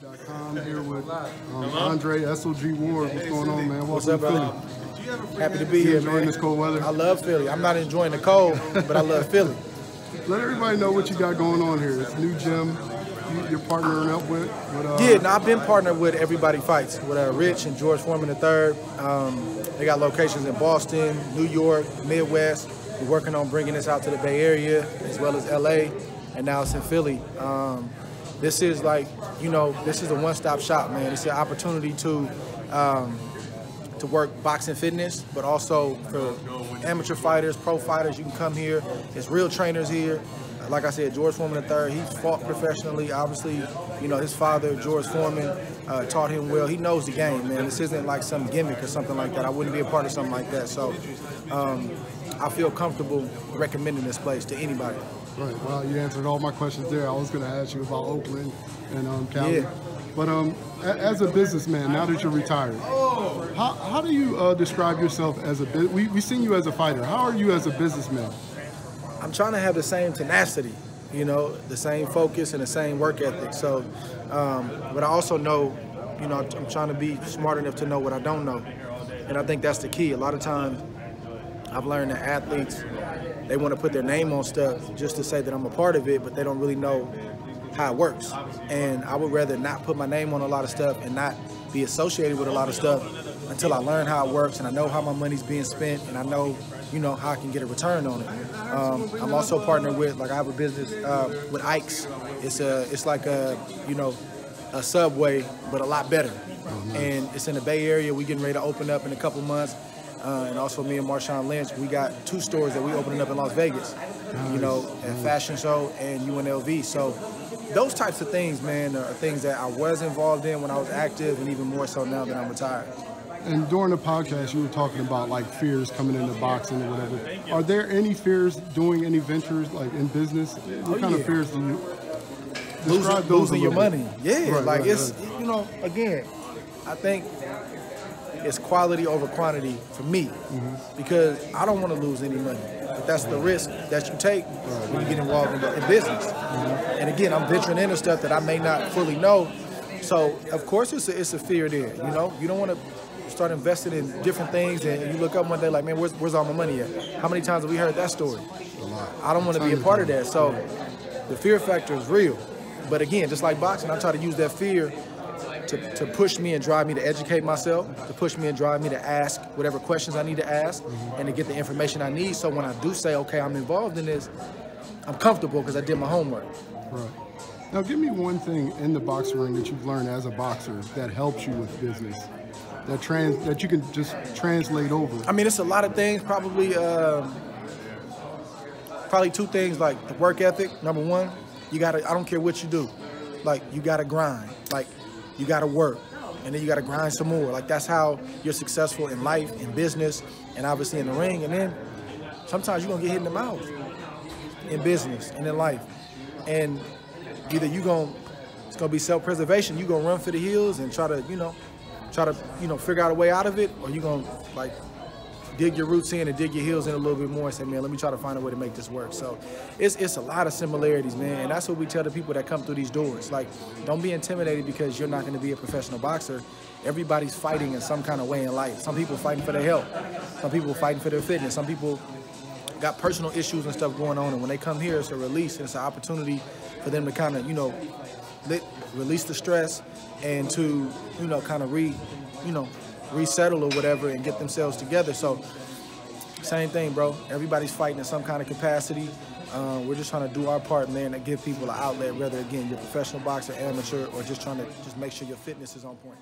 EverybodyFight.com here with Andre SOG Ward. What's going on, man? What's up, brother? Happy to be here, man. Enjoying this cold weather? I love Philly. I'm not enjoying the cold, but I love Philly. Let everybody know what you got going on here. It's a new gym you're partnering up with. I've been partnered with EverybodyFights with Rich and George Foreman III. They got locations in Boston, New York, Midwest. We're working on bringing this out to the Bay Area as well as LA, and now it's in Philly. This is like, this is a one-stop shop, man. It's an opportunity to work boxing fitness, but also for amateur fighters, pro fighters. You can come here. There's real trainers here. Like I said, George Foreman III, he's fought professionally. Obviously, his father, George Foreman, taught him well. He knows the game, man. This isn't like some gimmick or something like that. I wouldn't be a part of something like that. So I feel comfortable recommending this place to anybody. Right. Well, you answered all my questions there. I was going to ask you about Oakland and Cali. Yeah. But as a businessman, now that you're retired, how do you describe yourself as a business? We've seen you as a fighter. How are you as a businessman? I'm trying to have the same tenacity, the same focus and the same work ethic. So, but I also know, I'm trying to be smart enough to know what I don't know. And I think that's the key. A lot of times I've learned that athletes, they want to put their name on stuff just to say that I'm a part of it, but they don't really know how it works. And I would rather not put my name on a lot of stuff and not be associated with a lot of stuff until I learn how it works and I know how my money's being spent and I know, how I can get a return on it. I'm also partnered with, I have a business with Ike's. It's like a Subway, but a lot better. Oh, nice. And it's in the Bay Area. We're getting ready to open up in a couple months. And also me and Marshawn Lynch, we got 2 stores that we opening up in Las Vegas, at Fashion Show and UNLV. So those types of things, man, are things that I was involved in when I was active and even more so now that I'm retired. And during the podcast, you were talking about fears coming into boxing or whatever. Are there any fears doing any ventures in business? What kind of fears do you describe? Losing your money. Yeah, right, it's, again, I think it's quality over quantity for me because I don't want to lose any money. But that's the risk that you take when you get involved in business. And again, I'm venturing into stuff that I may not fully know. So, of course, it's a fear there, You don't want to start investing in different things and you look up one day like, man, where's all my money at? How many times have we heard that story? A lot. I don't want to be a part of that. So the fear factor is real. But again, just like boxing, I try to use that fear to push me and drive me to educate myself, to push me and drive me to ask whatever questions I need to ask and to get the information I need. So when I do say, okay, I'm involved in this, I'm comfortable because I did my homework. Right. Now, give me one thing in the boxing ring that you've learned as a boxer that helps you with business, that you can just translate over. I mean, it's a lot of things. Probably 2 things, like the work ethic. Number 1, I don't care what you do, you gotta grind. You gotta work, and then you gotta grind some more. That's how you're successful in life, in business, and obviously in the ring. And then sometimes you're gonna get hit in the mouth in business and in life. And either it's gonna be self-preservation, you're gonna run for the hills and try to figure out a way out of it, or you're gonna dig your roots in and dig your heels in a little bit more and say, man, let me try to find a way to make this work. So it's a lot of similarities, man, and that's what we tell the people that come through these doors. Don't be intimidated because you're not going to be a professional boxer. Everybody's fighting in some kind of way in life. Some people fighting for their health. Some people fighting for their fitness. Some people got personal issues and stuff going on, and when they come here, it's a release. It's an opportunity for them to kind of, release the stress and to, kind of resettle or whatever and get themselves together. So same thing, bro. Everybody's fighting in some kind of capacity. We're just trying to do our part, man, to give people an outlet, whether, again, you're a professional boxer, amateur, or just trying to make sure your fitness is on point.